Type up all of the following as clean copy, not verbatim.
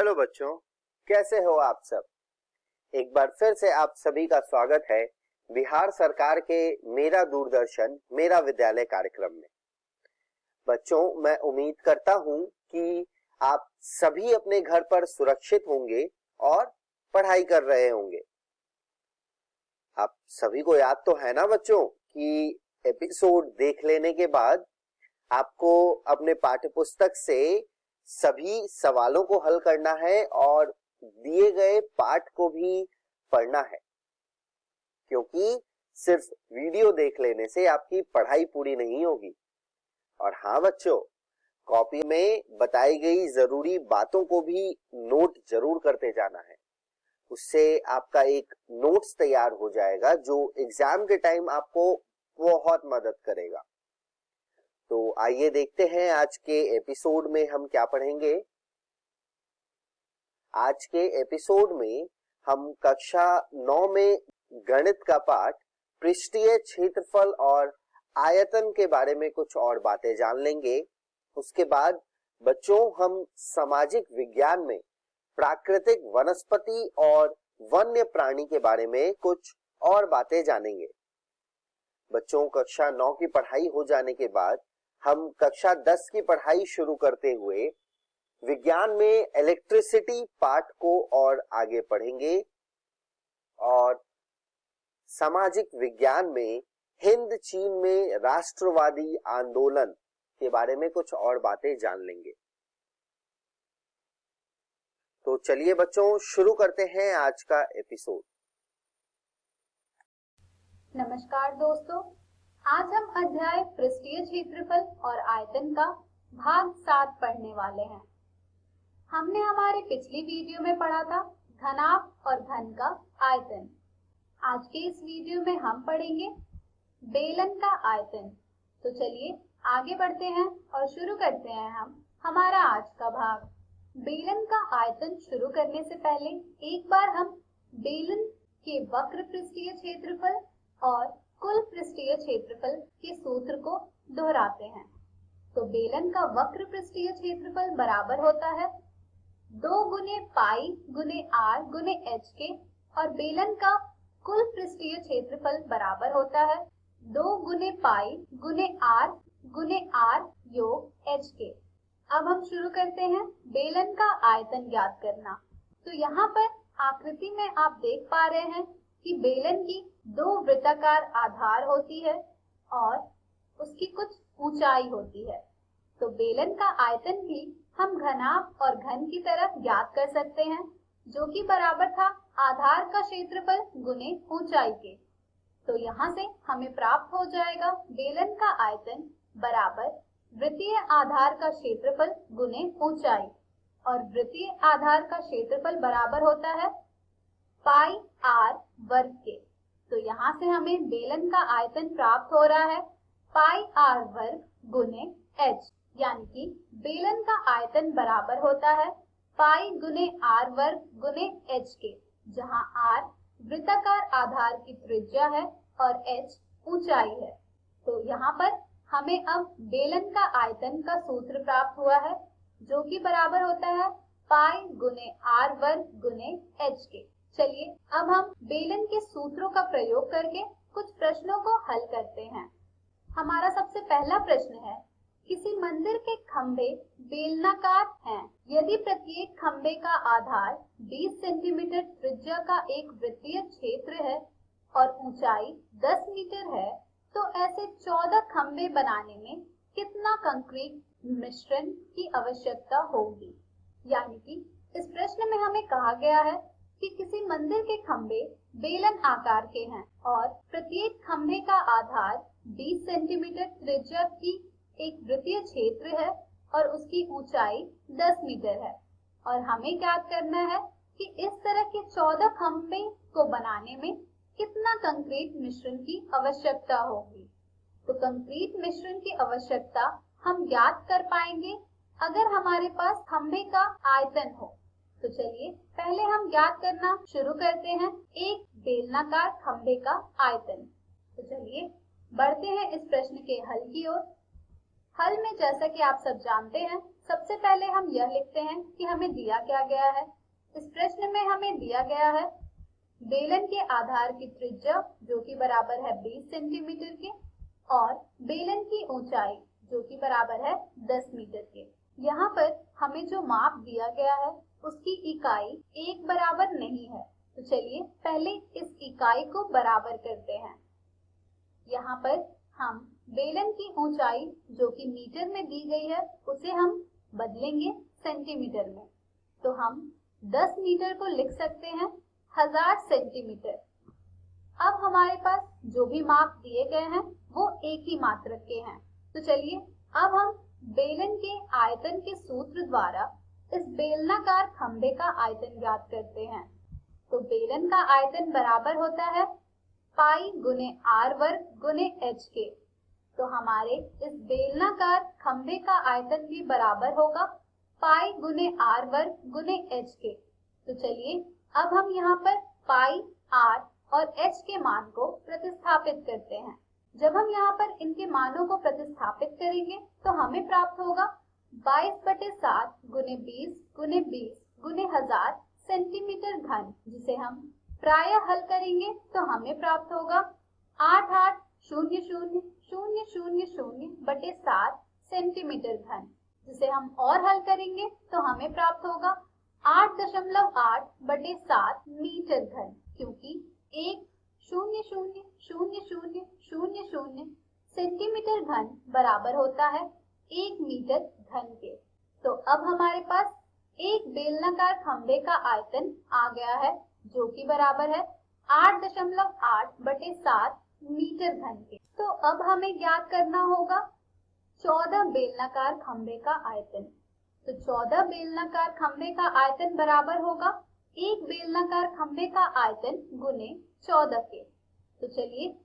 Hello बच्चों, कैसे हो आप सब। एक बार फिर से आप सभी का स्वागत है बिहार सरकार के मेरा दूरदर्शन मेरा विद्यालय कार्यक्रम में। बच्चों, मैं उम्मीद करता हूं कि आप सभी अपने घर पर सुरक्षित होंगे और पढ़ाई कर रहे होंगे। आप सभी को याद तो है ना बच्चों कि एपिसोड देख लेने के बाद आपको अपने पाठ्यपुस्तक से सभी सवालों को हल करना है और दिए गए पाठ को भी पढ़ना है, क्योंकि सिर्फ वीडियो देख लेने से आपकी पढ़ाई पूरी नहीं होगी। और हाँ बच्चों, कॉपी में बताई गई जरूरी बातों को भी नोट जरूर करते जाना है। उससे आपका एक नोट्स तैयार हो जाएगा जो एग्जाम के टाइम आपको बहुत मदद करेगा। तो आइए देखते हैं आज के एपिसोड में हम क्या पढ़ेंगे। आज के एपिसोड में हम कक्षा 9 में गणित का पाठ पृष्ठीय क्षेत्रफल और आयतन के बारे में कुछ और बातें जान लेंगे। उसके बाद बच्चों हम सामाजिक विज्ञान में प्राकृतिक वनस्पति और वन्य प्राणी के बारे में कुछ और बातें जानेंगे। बच्चों, कक्षा 9 की पढ़ाई हो जाने के बाद हम कक्षा 10 की पढ़ाई शुरू करते हुए विज्ञान में इलेक्ट्रिसिटी पाठ को और आगे पढ़ेंगे और सामाजिक विज्ञान में हिंद चीन में राष्ट्रवादी आंदोलन के बारे में कुछ और बातें जान लेंगे। तो चलिए बच्चों, शुरू करते हैं आज का एपिसोड। नमस्कार दोस्तों, आज हम अध्याय पृष्ठीय क्षेत्रफल और आयतन का भाग 7 पढ़ने वाले हैं। हमने हमारे पिछली वीडियो में पढ़ा था घनाभ और घन का आयतन। आज के इस वीडियो में हम पढ़ेंगे बेलन का आयतन। तो चलिए आगे बढ़ते हैं और शुरू करते हैं हम हमारा आज का भाग। बेलन का आयतन शुरू करने से पहले एक बार हम बेलन के वक्र पृष्ठीय क्षेत्रफल और कुल पृष्ठीय क्षेत्रफल के सूत्र को दोहराते हैं। तो बेलन का वक्र पृष्ठीय क्षेत्रफल बराबर होता है 2 गुने पाई गुने आर गुने एच के, और बेलन का कुल पृष्ठीय क्षेत्रफल बराबर होता है 2 गुने पाई गुने आर योग एच के। अब हम शुरू करते हैं बेलन का आयतन ज्ञात करना। तो यहाँ पर आकृति में आप देख पा रहे हैं कि बेलन की 2 वृत्ताकार आधार होती है और उसकी कुछ ऊंचाई होती है। तो बेलन का आयतन भी हम घनाभ और घन की तरफ ज्ञात कर सकते हैं, जो कि बराबर था आधार का क्षेत्रफल गुने ऊंचाई के। तो यहाँ से हमें प्राप्त हो जाएगा बेलन का आयतन बराबर वृत्तीय आधार का क्षेत्रफल गुने ऊंचाई, और वृत्तीय आधार का क्षेत्रफल बराबर होता है पाई आर वर्ग के। तो यहाँ से हमें बेलन का आयतन प्राप्त हो रहा है पाई आर वर्ग गुने एच, यानी कि बेलन का आयतन बराबर होता है पाई गुने आर वर्ग गुने एच के, जहाँ आर वृत्ताकार आधार की त्रिज्या है और एच ऊंचाई है। तो यहाँ पर हमें अब बेलन का आयतन का सूत्र प्राप्त हुआ है, जो कि बराबर होता है पाई गुने आर वर्ग गुने एच के। चलिए अब हम बेलन के सूत्रों का प्रयोग करके कुछ प्रश्नों को हल करते हैं। हमारा सबसे पहला प्रश्न है, किसी मंदिर के खंभे बेलनाकार हैं। यदि प्रत्येक खंभे का आधार 20 सेंटीमीटर त्रिज्या का एक वृत्तीय क्षेत्र है और ऊंचाई 10 मीटर है, तो ऐसे 14 खंभे बनाने में कितना कंक्रीट मिश्रण की आवश्यकता होगी। यानी कि इस प्रश्न में हमें कहा गया है कि किसी मंदिर के खंभे बेलन आकार के हैं और प्रत्येक खंभे का आधार 20 सेंटीमीटर त्रिज्या की एक वृत्तीय क्षेत्र है और उसकी ऊंचाई 10 मीटर है, और हमें ज्ञात करना है कि इस तरह के 14 खंभे को बनाने में कितना कंक्रीट मिश्रण की आवश्यकता होगी। तो कंक्रीट मिश्रण की आवश्यकता हम ज्ञात कर पाएंगे अगर हमारे पास खंभे का आयतन हो। तो चलिए पहले हम ज्ञात करना शुरू करते हैं एक बेलनाकार खंभे का आयतन। तो चलिए बढ़ते हैं इस प्रश्न के हल की ओर। हल में जैसा कि आप सब जानते हैं, सबसे पहले हम यह लिखते हैं कि हमें दिया क्या गया है। इस प्रश्न में हमें दिया गया है बेलन के आधार की त्रिज्या जो कि बराबर है 20 सेंटीमीटर के और बेलन की ऊंचाई जो कि बराबर है 10 मीटर के। यहाँ पर हमें जो माप दिया गया है उसकी इकाई एक बराबर नहीं है, तो चलिए पहले इस इकाई को बराबर करते हैं। यहाँ पर हम बेलन की ऊंचाई जो कि मीटर में दी गई है उसे हम बदलेंगे सेंटीमीटर में, तो हम 10 मीटर को लिख सकते हैं 1000 सेंटीमीटर। अब हमारे पास जो भी माप दिए गए हैं वो एक ही मात्रक के हैं, तो चलिए अब हम बेलन के आयतन के सूत्र द्वारा इस बेलनाकार खंभे का आयतन ज्ञात करते हैं। तो बेलन का आयतन बराबर होता है पाई गुने आर वर्ग गुने एच के। तो हमारे इस बेलनाकार खंभे का आयतन भी बराबर होगा पाई गुने आर वर्ग गुने एच के। तो चलिए अब हम यहाँ पर पाई, आर और एच के मान को प्रतिस्थापित करते हैं। जब हम यहाँ पर इनके मानों को प्रतिस्थापित करेंगे तो हमें प्राप्त होगा 22/7 गुने 20 गुने 20 गुने 1000 सेंटीमीटर घन, जिसे हम प्रायः हल करेंगे तो हमें प्राप्त होगा 88,00,000/7 सेंटीमीटर घन, जिसे हम और हल करेंगे तो हमें प्राप्त होगा 8.8/7 मीटर घन, क्योंकि 1,00,00,00 सेंटीमीटर घन बराबर होता है 1 मीटर घन के। तो अब हमारे पास एक बेलनाकार खंभे का आयतन आ गया है जो कि बराबर है 8.8/7 मीटर घन के। तो अब हमें ज्ञात करना होगा 14 बेलनाकार खंभे का आयतन। तो 14 बेलनाकार खंभे का आयतन बराबर होगा एक बेलनाकार खंभे का आयतन गुने 14 के। तो चलिए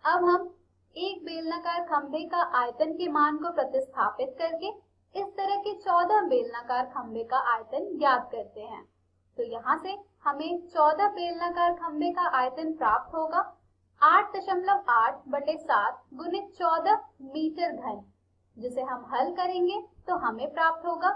अब हम एक बेलनाकार खंभे का आयतन के मान को प्रतिस्थापित करके इस तरह के 14 बेलनाकार खंभे का आयतन ज्ञात करते हैं। तो यहाँ से हमें 14 बेलनाकार खंभे का आयतन प्राप्त होगा 8.8/7 गुने 14 मीटर घन, जिसे हम हल करेंगे तो हमें प्राप्त होगा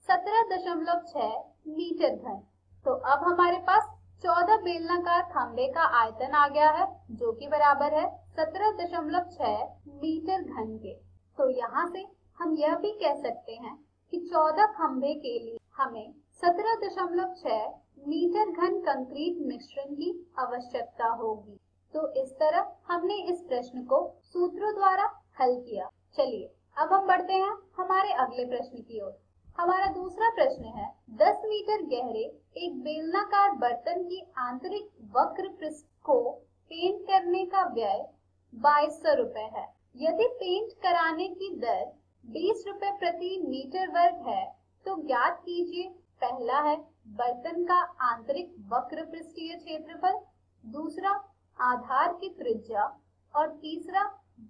17.6 मीटर घन। तो अब हमारे पास 14 बेलनाकार खंभे का आयतन आ गया है जो कि बराबर है 17.6 मीटर घन के। तो यहाँ से हम यह भी कह सकते हैं कि 14 खंभे के लिए हमें 17.6 मीटर घन कंक्रीट मिश्रण की आवश्यकता होगी। तो इस तरह हमने इस प्रश्न को सूत्रों द्वारा हल किया। चलिए अब हम बढ़ते हैं हमारे अगले प्रश्न की ओर। हमारा दूसरा प्रश्न है 10 मीटर गहरे एक बेलनाकार बर्तन की आंतरिक वक्र पृष्ठ को पेंट करने का व्यय 2200 रुपए है। यदि पेंट कराने की दर 20 रुपए प्रति मीटर वर्ग है तो ज्ञात कीजिए। पहला है बर्तन का आंतरिक वक्र पृष्ठीय क्षेत्रफल, दूसरा आधार की त्रिज्या और तीसरा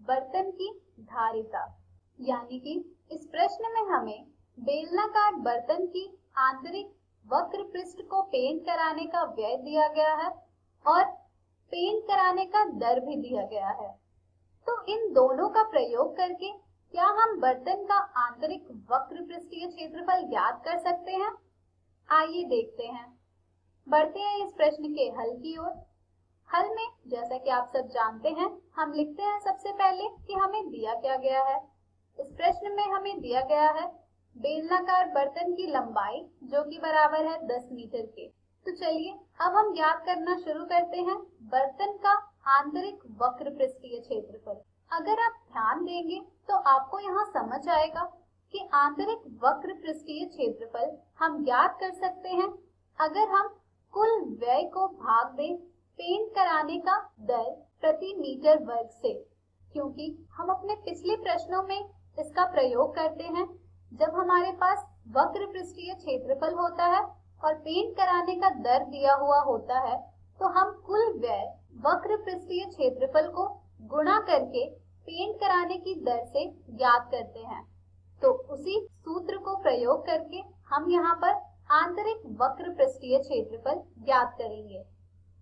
बर्तन की धारिता। यानी कि इस प्रश्न में हमें बेलनाकार बर्तन की आंतरिक वक्र पृष्ठ को पेंट कराने का व्यय दिया गया है और पेंट कराने का दर भी दिया गया है। तो इन दोनों का प्रयोग करके क्या हम बर्तन का आंतरिक वक्र पृष्ठीय क्षेत्रफल ज्ञात कर सकते हैं? आइए देखते हैं। बढ़ते हैं इस प्रश्न के हल की ओर। हल में जैसा कि आप सब जानते हैं हम लिखते हैं सबसे पहले कि हमें दिया क्या गया है। इस प्रश्न में हमें दिया गया है बेलनाकार बर्तन की लंबाई जो कि बराबर है 10 मीटर के। तो चलिए अब हम ज्ञात करना शुरू करते हैं बर्तन का आंतरिक वक्र पृष्ठीय क्षेत्रफल। अगर आप ध्यान देंगे तो आपको यहाँ समझ आएगा कि आंतरिक वक्र पृष्ठीय क्षेत्रफल हम ज्ञात कर सकते हैं अगर हम कुल व्यय को भाग दें पेंट कराने का दर प्रति मीटर वर्ग से, क्योंकि हम अपने पिछले प्रश्नों में इसका प्रयोग करते हैं जब हमारे पास वक्र पृष्ठीय क्षेत्रफल होता है और पेंट कराने का दर दिया हुआ होता है तो हम कुल व्यय वक्र पृष्ठीय क्षेत्रफल को गुणा करके पेंट कराने की दर से ज्ञात करते हैं। तो उसी सूत्र को प्रयोग करके हम यहाँ पर आंतरिक वक्र पृष्ठीय क्षेत्रफल ज्ञात करेंगे।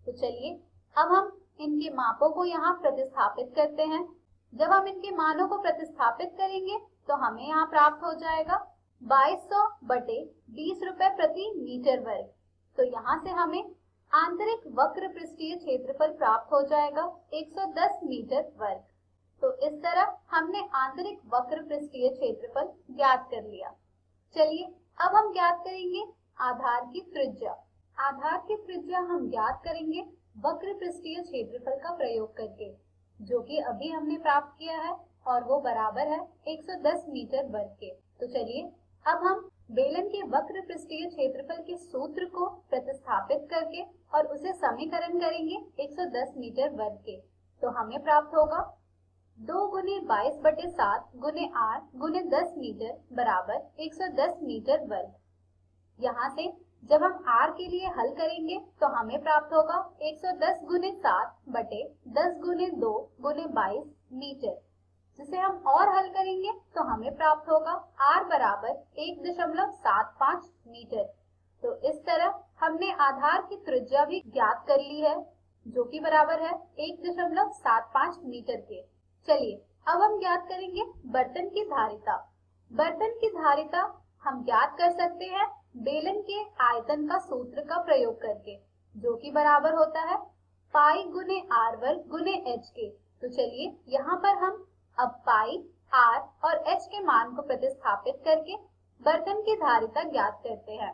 तो चलिए अब हम इनके मापों को यहाँ प्रतिस्थापित करते हैं। जब हम इनके मानों को प्रतिस्थापित करेंगे तो हमें यहाँ प्राप्त हो जाएगा 2200 बटे 20 रुपए प्रति मीटर वर्ग। तो यहाँ से हमें आंतरिक वक्र पृष्ठीय क्षेत्रफल प्राप्त हो जाएगा 110 मीटर वर्ग। तो इस तरह हमने आंतरिक वक्र पृष्ठीय क्षेत्रफल ज्ञात कर लिया। चलिए अब हम ज्ञात करेंगे आधार की त्रिज्या। आधार की त्रिज्या हम ज्ञात करेंगे वक्र पृष्ठीय क्षेत्रफल का प्रयोग करके, जो कि अभी हमने प्राप्त किया है और वो बराबर है 110 मीटर वर्ग के। तो चलिए अब हम बेलन के वक्र पृष्ठीय क्षेत्रफल के सूत्र को प्रतिस्थापित करके और उसे समीकरण करेंगे 110 मीटर वर्ग के। तो हमें प्राप्त होगा 2 गुने 22 बटे 7 गुने 8 गुने 10 मीटर बराबर 110 मीटर वर्ग। यहाँ से जब हम r के लिए हल करेंगे तो हमें प्राप्त होगा 110 गुने 7 बटे 10 गुने 2 गुने 22 मीटर, जिसे हम और हल करेंगे तो हमें प्राप्त होगा r बराबर 1.75 मीटर। तो इस तरह हमने आधार की त्रिज्या भी ज्ञात कर ली है, जो कि बराबर है 1.75 मीटर के। चलिए अब हम ज्ञात करेंगे बर्तन की धारिता। बर्तन की धारिता हम ज्ञात कर सकते हैं बेलन के आयतन का सूत्र का प्रयोग करके, जो कि बराबर होता है पाई गुने r वर्ग गुने h के। तो चलिए यहाँ पर हम अब पाई, r और h के मान को प्रतिस्थापित करके बर्तन की धारिता ज्ञात करते हैं।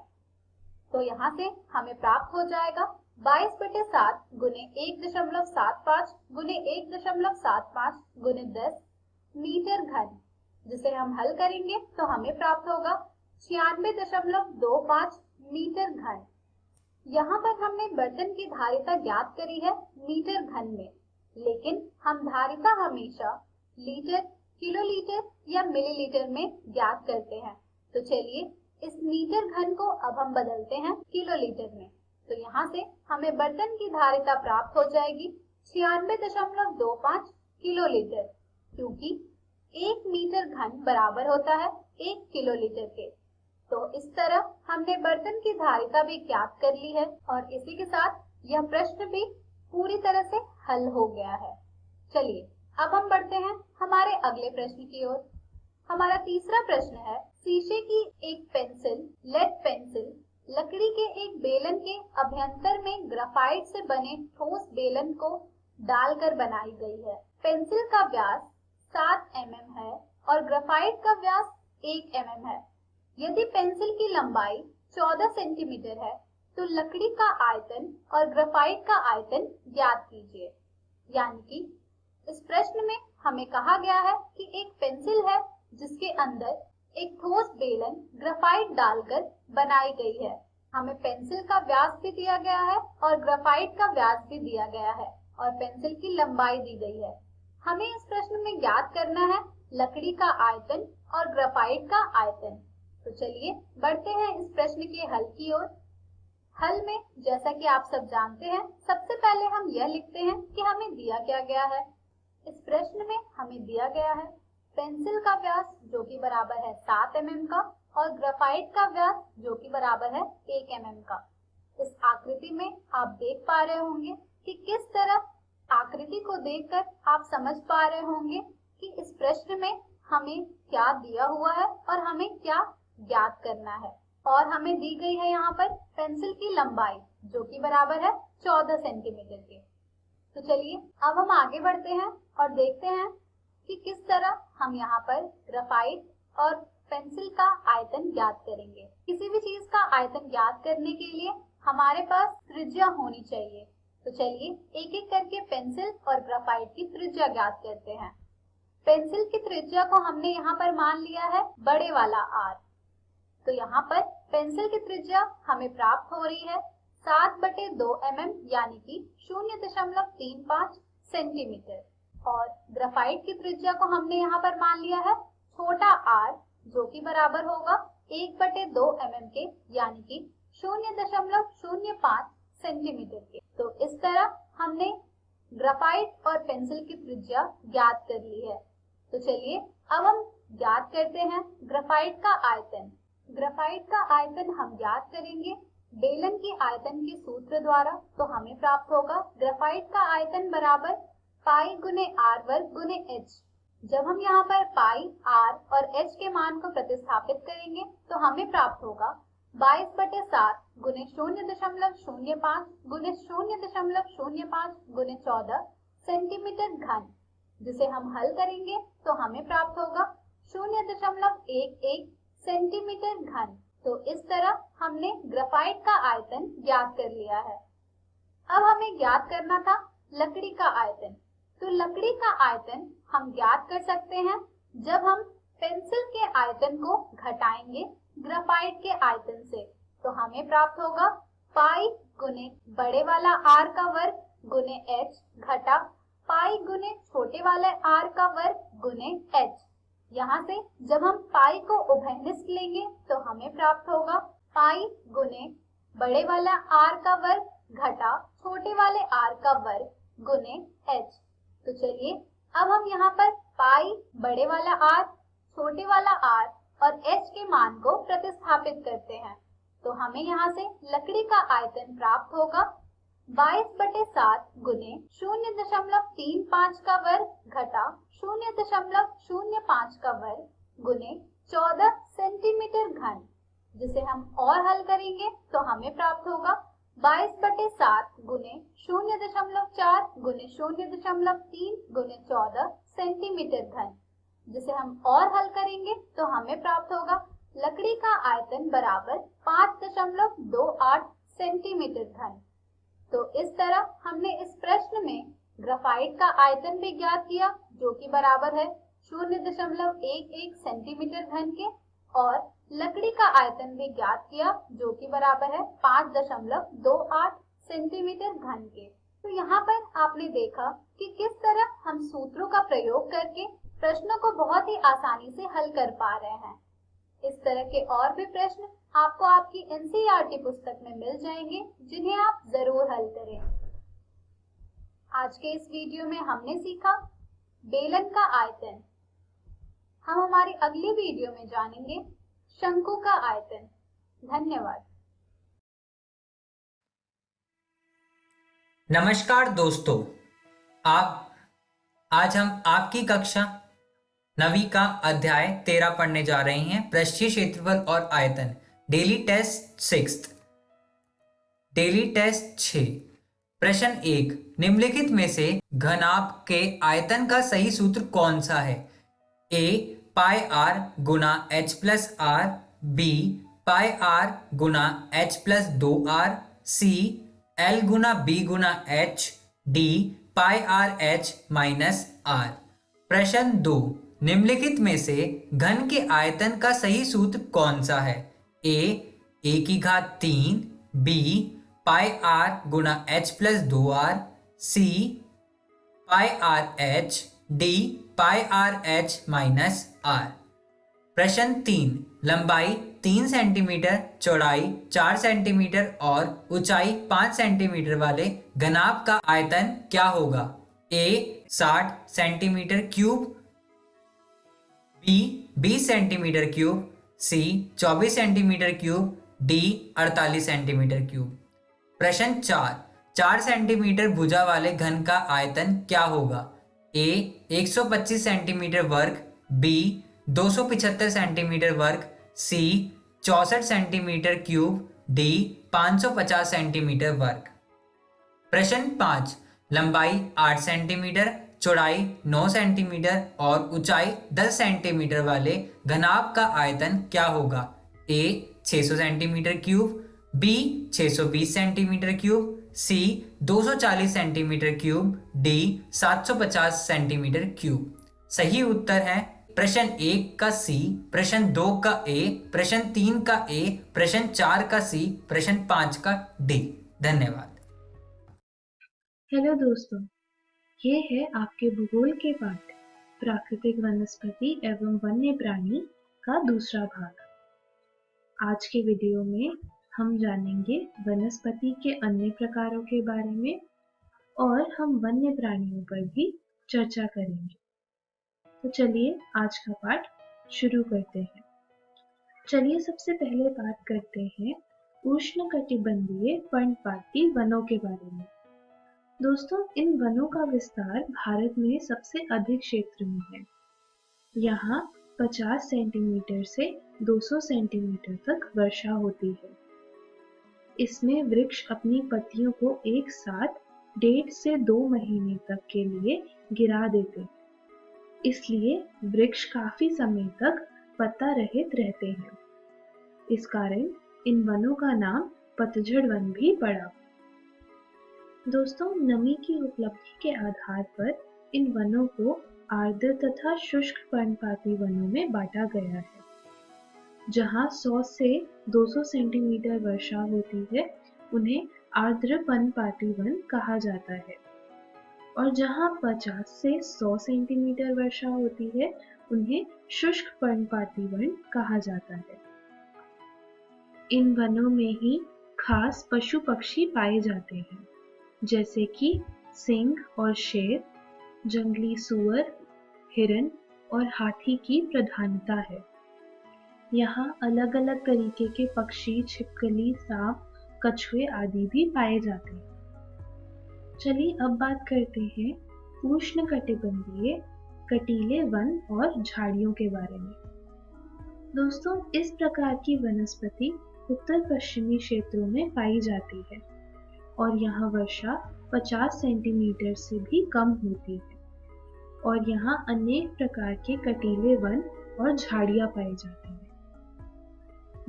तो यहाँ से हमें प्राप्त हो जाएगा 22 बटे 7 गुने 1.75 गुने 1.75 गुने 10 मीटर घन, जिसे हम हल करेंगे तो हमें प्राप्त होगा 96.25 मीटर घन। यहाँ पर हमने बर्तन की धारिता ज्ञात करी है मीटर घन में, लेकिन हम धारिता हमेशा लीटर, किलोलीटर या मिलीलीटर में ज्ञात करते हैं। तो चलिए इस मीटर घन को अब हम बदलते हैं किलोलीटर में। तो यहाँ से हमें बर्तन की धारिता प्राप्त हो जाएगी 96.25 किलोलीटर, क्योंकि 1 मीटर घन बराबर होता है 1 किलोलीटर के। तो इस तरह हमने बर्तन की धारिता भी ज्ञात कर ली है और इसी के साथ यह प्रश्न भी पूरी तरह से हल हो गया है। चलिए अब हम बढ़ते हैं हमारे अगले प्रश्न की ओर। हमारा तीसरा प्रश्न है, शीशे की एक पेंसिल, लेड पेंसिल, लकड़ी के एक बेलन के अभ्यंतर में ग्रेफाइट से बने ठोस बेलन को डालकर बनाई गई है। पेंसिल का व्यास 7 mm है और ग्रेफाइट का व्यास 1 mm है। यदि पेंसिल की लंबाई 14 सेंटीमीटर है तो लकड़ी का आयतन और ग्रेफाइट का आयतन ज्ञात कीजिए। यानी कि इस प्रश्न में हमें कहा गया है कि एक पेंसिल है जिसके अंदर एक ठोस बेलन ग्रेफाइट डालकर बनाई गई है। हमें पेंसिल का व्यास भी दिया गया है और ग्रेफाइट का व्यास भी दिया गया है और पेंसिल की लंबाई दी गई है। हमें इस प्रश्न में ज्ञात करना है लकड़ी का आयतन और ग्रेफाइट का आयतन। तो चलिए बढ़ते हैं इस प्रश्न के हल की ओर। हल में जैसा कि आप सब जानते हैं, सबसे पहले हम यह लिखते हैं कि हमें दिया क्या गया है। इस प्रश्न में हमें दिया गया है पेंसिल का व्यास जो कि बराबर है 7 mm का और ग्रेफाइट का व्यास जो कि बराबर है 1 mm का। इस आकृति में आप देख पा रहे होंगे कि किस तरह आकृति को देखकर आप समझ पा रहे होंगे कि इस प्रश्न में हमें क्या दिया हुआ है और हमें क्या ज्ञात करना है। और हमें दी गई है यहाँ पर पेंसिल की लंबाई जो कि बराबर है 14 सेंटीमीटर के। तो चलिए अब हम आगे बढ़ते हैं और देखते हैं कि किस तरह हम यहाँ पर ग्रेफाइट और पेंसिल का आयतन ज्ञात करेंगे। किसी भी चीज का आयतन ज्ञात करने के लिए हमारे पास त्रिज्या होनी चाहिए। तो चलिए एक एक करके पेंसिल और ग्रेफाइट की त्रिज्या ज्ञात करते हैं। पेंसिल की त्रिज्या को हमने यहाँ पर मान लिया है बड़े वाला r। तो यहाँ पर पेंसिल की त्रिज्या हमें प्राप्त हो रही है 7/2 mm यानी कि 0.35 सेंटीमीटर। और ग्रेफाइट की त्रिज्या को हमने यहाँ पर मान लिया है छोटा r जो कि बराबर होगा 1/2 mm के यानी कि 0.05 सेंटीमीटर के। तो इस तरह हमने ग्रेफाइट और पेंसिल की त्रिज्या ज्ञात कर ली है। तो चलिए अब हम ज्ञात करते हैं ग्रेफाइट का आयतन। ग्रेफाइट का आयतन हम ज्ञात करेंगे बेलन की आयतन के सूत्र द्वारा। तो हमें प्राप्त होगा ग्रेफाइट का आयतन बराबर पाई गुने r वर्ग गुने h, जब हम यहाँ पर पाई, आर और एच के मान को प्रतिस्थापित करेंगे तो हमें प्राप्त होगा 22/7 गुने 0.05 गुने 0.05 गुने 14 सेंटीमीटर घन, जिसे हम हल करेंगे तो हमें प्राप्त होगा 0.11 सेंटीमीटर घन। तो इस तरह हमने ग्रेफाइट का आयतन ज्ञात कर लिया है। अब हमें ज्ञात करना था लकड़ी का आयतन। तो लकड़ी का आयतन हम ज्ञात कर सकते हैं जब हम पेंसिल के आयतन को घटाएंगे ग्रेफाइट के आयतन से, तो हमें प्राप्त होगा पाई गुने बड़े वाला आर का वर्ग गुने एच घटा पाई गुने छोटे वाले आर का वर्ग गुने एच। यहाँ से जब हम पाई को उभयनिष्ठ लेंगे तो हमें प्राप्त होगा पाई गुने बड़े वाला आर का वर्ग घटा छोटे वाले आर का वर्ग गुने एच। तो चलिए अब हम यहाँ पर पाई, बड़े वाला आर, छोटे वाला आर और एच के मान को प्रतिस्थापित करते हैं। तो हमें यहाँ से लकड़ी का आयतन प्राप्त होगा 22/7 गुने 0.35 का वर्ग घटा 0.05 का वर्ग गुने 14 सेंटीमीटर घन, जिसे हम और हल करेंगे तो हमें प्राप्त होगा 22/7 गुने 0.4 गुने 0.3 गुने 14 सेंटीमीटर घन, जिसे हम और हल करेंगे तो हमें प्राप्त होगा लकड़ी का आयतन बराबर 5.28 सेंटीमीटर घन। तो इस तरह हमने इस प्रश्न में ग्रेफाइट का आयतन भी ज्ञात किया, जो कि बराबर है 0.11 सेंटीमीटर घन के, और लकड़ी का आयतन भी ज्ञात किया जो कि बराबर है 5.28 सेंटीमीटर घन के। तो यहाँ पर आपने देखा कि किस तरह हम सूत्रों का प्रयोग करके प्रश्नों को बहुत ही आसानी से हल कर पा रहे हैं। इस तरह के और भी प्रश्न आपको आपकी एनसीईआरटी पुस्तक में मिल जाएंगे, जिन्हें आप जरूर हल करें। आज के इस वीडियो में हमने सीखा बेलन का आयतन। हम हमारी अगली वीडियो में जानेंगे शंकु का आयतन। धन्यवाद। नमस्कार दोस्तों, आज हम आपकी कक्षा 9वीं का अध्याय 13 पढ़ने जा रहे हैं, पृष्ठीय क्षेत्रफल और आयतन। Daily test 6। Daily test 6। प्रश्न 1, निम्नलिखित में से घनाभ के आयतन का सही सूत्र कौन सा है? ए पाई आर गुना h plus r, B pi r गुना h plus 2r, C l गुना बी गुना h, D pi r h minus r. प्रश्न 2, निम्नलिखित में से घन के आयतन का सही सूत्र कौन सा है? ए की घात 3, बी पाई आर गुना h plus 2r, C pi r h, D pi r h minus r. प्रश्न 3, लंबाई 3 सेंटीमीटर, चौड़ाई 4 सेंटीमीटर और ऊंचाई 5 सेंटीमीटर वाले घनाभ का आयतन क्या होगा? A 60 centimetre cube, B 20 centimetre cube, C 24 centimetre cube, D 48 centimetre cube. प्रश्न 4, 4 सेंटीमीटर भुजा वाले घन का आयतन क्या होगा? ए 125 सेंटीमीटर वर्ग, बी 275 सेंटीमीटर वर्ग, सी 64 सेंटीमीटर क्यूब, डी 550 सेंटीमीटर वर्ग। प्रश्न 5, लंबाई 8 सेंटीमीटर, चौड़ाई 9 सेंटीमीटर और ऊंचाई 10 सेंटीमीटर वाले घनाभ का आयतन क्या होगा? A 600 centimetre cube, B 620 centimetre cube, C 240 centimetre cube, D 750 centimetre cube. सही उत्तर है प्रश्न 1 का सी, प्रश्न 2 का ए, प्रश्न 3 का ए, प्रश्न 4 का सी, प्रश्न 5 का डी। धन्यवाद। हेलो दोस्तों, ये है आपके भूगोल के पाठ प्राकृतिक वनस्पति एवं वन्य प्राणी का दूसरा भाग। आज के वीडियो में हम जानेंगे वनस्पति के अन्य प्रकारों के बारे में और हम वन्य प्राणियों पर भी चर्चा करेंगे। तो चलिए आज का पाठ शुरू करते हैं। चलिए सबसे पहले बात करते हैं उष्णकटिबंधीय पर्णपाती वनों के बारे में। दोस्तों, इन वनों का विस्तार भारत में सबसे अधिक क्षेत्र में है। यहाँ 50 सेंटीमीटर से 200 सेंटीमीटर तक वर्षा होती है। इसमें वृक्ष अपनी पत्तियों को एक साथ 1.5 से 2 महीने तक के लिए गिरा देते हैं। इसलिए वृक्ष काफी समय तक पत्ता रहित रहते हैं। इस कारण इन वनों का नाम पतझड़ वन भी पड़ा। दोस्तों, नमी की उपलब्धि के आधार पर इन वनों को आर्द्र तथा शुष्क पर्णपाती वनों में बांटा गया है। जहाँ 100 से 200 सेंटीमीटर वर्षा होती है, उन्हें आर्द्र पर्णपाती वन कहा जाता है, और जहाँ 50 से 100 सेंटीमीटर वर्षा होती है, उन्हें शुष्क पर्णपाती वन कहा जाता है। इन वनों में ही खास पशु पक्षी पाए जाते हैं, जैसे कि सिंह और शेर, जंगली सूअर, हिरन और हाथी की प्रधानता है। यहाँ अलग अलग तरीके के पक्षी, छिपकली, सांप, कछुए आदि भी पाए जाते हैं। चलिए अब बात करते हैं उष्णकटिबंधीय कटीले वन और झाड़ियों के बारे में। दोस्तों, इस प्रकार की वनस्पति उत्तर पश्चिमी क्षेत्रों में पाई जाती है और यहाँ वर्षा 50 सेंटीमीटर से भी कम होती है, और यहाँ अनेक प्रकार के कटीले वन और झाड़ियाँ पाई जाती हैं।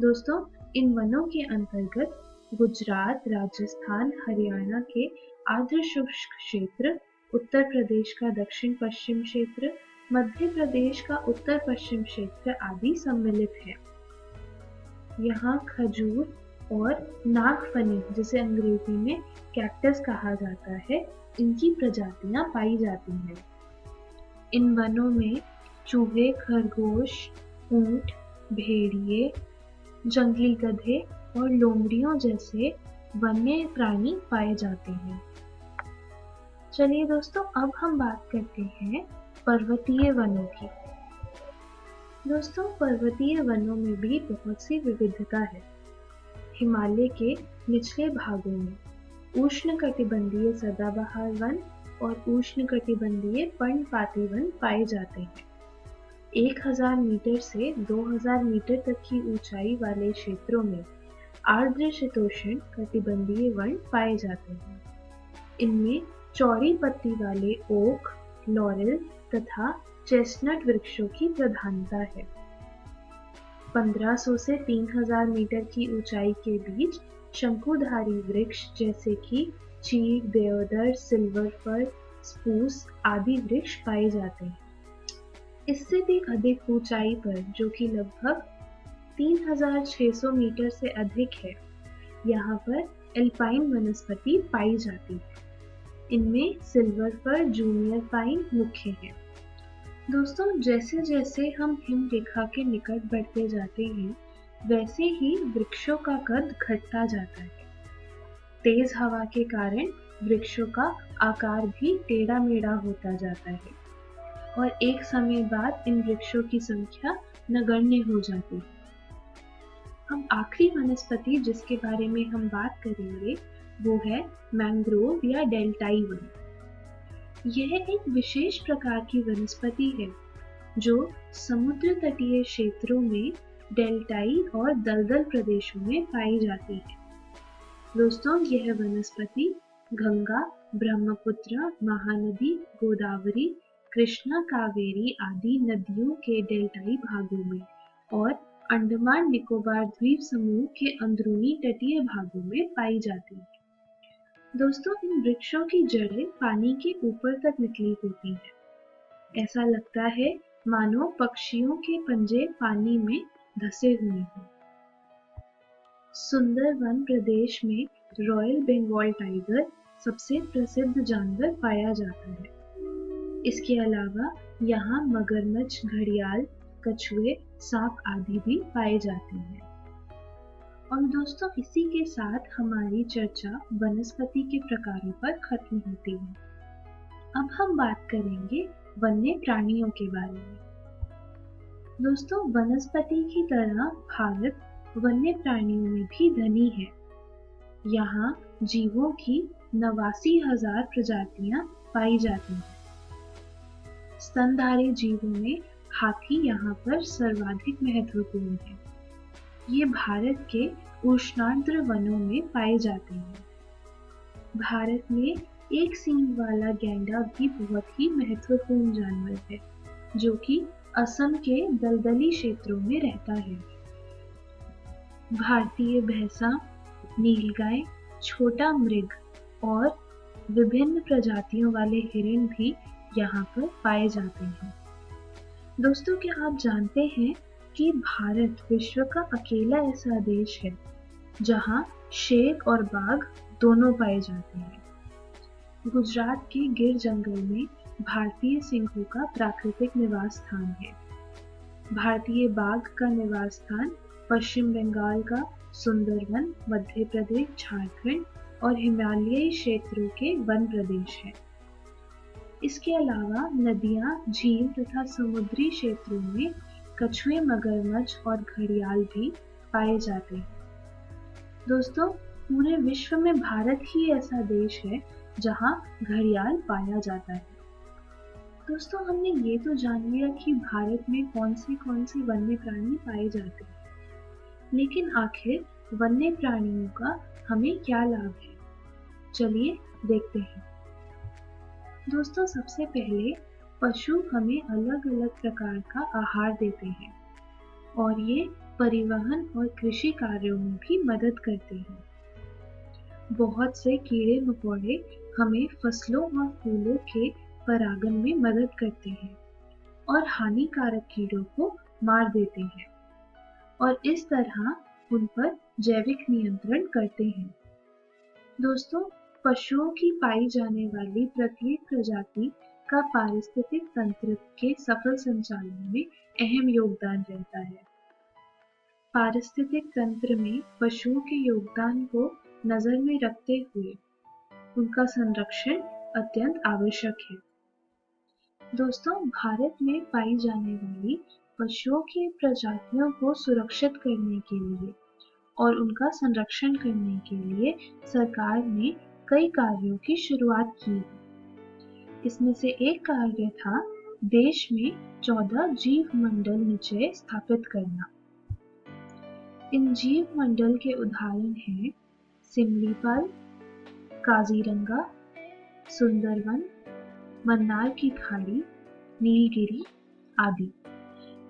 दोस्तों, इन वनों के अंतर्गत गुजरात, राजस्थान, हरियाणा के आर्द्र शुष्क क्षेत्र, उत्तर प्रदेश का दक्षिण पश्चिम क्षेत्र, मध्य प्रदेश का उत्तर पश्चिम क्षेत्र आदि सम्मिलित है। यहाँ खजूर और नागफनी, जिसे अंग्रेजी में कैक्टस कहा जाता है, इनकी प्रजातियां पाई जाती हैं। इन वनों में चूहे, खरगोश, ऊंट, भेड़िए, जंगली गधे और लोमड़ियों जैसे वन्य प्राणी पाए जाते हैं। चलिए दोस्तों, अब हम बात करते हैं पर्वतीय वनों की। दोस्तों, पर्वतीय वनों में भी बहुत सी विविधता है। हिमालय के निचले भागों में उष्णकटिबंधीय सदाबहार वन और उष्णकटिबंधीय पर्णपाती वन पाए जाते हैं। 1000 मीटर से 2000 मीटर तक की ऊंचाई वाले क्षेत्रों में आर्द्र शीतोष्ण कटिबंधीय वन पाए जाते हैं। इनमें चौड़ी पत्ती वाले ओक, लॉरेल तथा चेस्टनट वृक्षों की प्रधानता है। 1500 से 3000 मीटर की ऊंचाई के बीच शंकुधारी वृक्ष जैसे कि चीड़, देवदार, सिल्वर फर, स्पूस आदि वृक्ष पाए जाते हैं। इससे भी अधिक ऊंचाई पर, जो कि लगभग 3600 मीटर से अधिक है, यहाँ पर एल्पाइन वनस्पति पाई जाती है। इनमें सिल्वर फर, जूनियर पाइन मुख्य है। दोस्तों, जैसे जैसे हम हिम रेखा के निकट बढ़ते जाते हैं, वैसे ही वृक्षों का कद घटता जाता है। तेज हवा के कारण वृक्षों का आकार भी टेढ़ा मेढ़ा होता जाता है और एक समय बाद इन वृक्षों की संख्या नगण्य हो जाती है। अब आखिरी वनस्पति जिसके बारे में हम बात करेंगे वो है मैंग्रोव या डेल्टाई वन। यह एक विशेष प्रकार की वनस्पति है जो समुद्र तटीय क्षेत्रों में डेल्टाई और दलदल प्रदेशों में पाई जाती है। दोस्तों, यह वनस्पति गंगा, ब्रह्मपुत्र, महानदी, गोदावरी, कृष्णा, कावेरी आदि नदियों के डेल्टाई भागों में और अंडमान निकोबार द्वीप समूह के अंदरूनी तटीय भागों में पाई जाती है। दोस्तों, इन वृक्षों की जड़ें पानी के ऊपर तक निकली होती हैं। ऐसा लगता है मानो पक्षियों के पंजे पानी में धंसे हुए हों। सुंदरवन प्रदेश में रॉयल बंगाल टाइगर सबसे प्रसिद्ध जानवर पाया जाता है। इसके अलावा यहाँ मगरमच्छ, घड़ियाल, कछुए, सांप आदि भी पाए जाते हैं। और दोस्तों, इसी के साथ हमारी चर्चा वनस्पति के प्रकारों पर खत्म होती है। अब हम बात करेंगे वन्य प्राणियों के बारे में। दोस्तों, वनस्पति की तरह भारत वन्य प्राणियों में भी धनी है। यहाँ जीवों की 89,000 प्रजातियां पाई जाती हैं। स्तनधारी जीवों में हाथी यहाँ पर सर्वाधिक महत्वपूर्ण है। ये भारत के उष्णार्द्र वनों में पाए जाते हैं। भारत में एक सींग वाला गैंडा भी बहुत ही महत्वपूर्ण जानवर है, जो कि असम के दलदली क्षेत्रों में रहता है। भारतीय भैंसा, नीलगाय, छोटा मृग और विभिन्न प्रजातियों वाले हिरण भी यहाँ पर पाए जाते हैं। दोस्तों, क्या आप जानते हैं कि भारत विश्व का अकेला ऐसा देश है जहाँ शेर और बाघ दोनों पाए जाते हैं। गुजरात के गिर जंगल में भारतीय सिंहों का प्राकृतिक निवास स्थान है। भारतीय बाघ का निवास स्थान पश्चिम बंगाल का सुंदरवन, मध्य प्रदेश, झारखंड और हिमालयी क्षेत्रों के वन प्रदेश है। इसके अलावा नदियां, झील तथा समुद्री क्षेत्रों में कछुए, मगरमच्छ और घड़ियाल भी पाए जाते हैं। दोस्तों, पूरे विश्व में भारत ही ऐसा देश है जहां घड़ियाल पाया जाता है। दोस्तों, हमने ये तो जान लिया कि भारत में कौन से वन्य प्राणी पाए जाते हैं, लेकिन आखिर वन्य प्राणियों का हमें क्या लाभ है? चलिए देखते हैं। दोस्तों, सबसे पहले पशु हमें अलग अलग प्रकार का आहार देते हैं और ये परिवहन और कृषि कार्यों में भी मदद करते हैं। बहुत से कीड़े मकोड़े हमें फसलों और फूलों के परागण में मदद करते हैं और हानिकारक कीड़ों को मार देते हैं और इस तरह उन पर जैविक नियंत्रण करते हैं। दोस्तों, पशुओं की पाई जाने वाली प्रत्येक प्रजाति का पारिस्थितिक तंत्र के सफल संचालन में अहम योगदान रहता है। पारिस्थितिक तंत्र में पशुओं के योगदान को नजर में रखते हुए उनका संरक्षण अत्यंत आवश्यक है। दोस्तों, भारत में पाई जाने वाली पशुओं की प्रजातियों को सुरक्षित करने के लिए और उनका संरक्षण करने के लिए सरकार ने कई कार्यों की शुरुआत की है। इसमें से एक कार्य था देश में 14 जीव मंडल निचय स्थापित करना। इन जीव मंडल के उदाहरण हैं सिमलीपाल, काजीरंगा, सुंदरवन, मन्नार की खाड़ी, नीलगिरी आदि।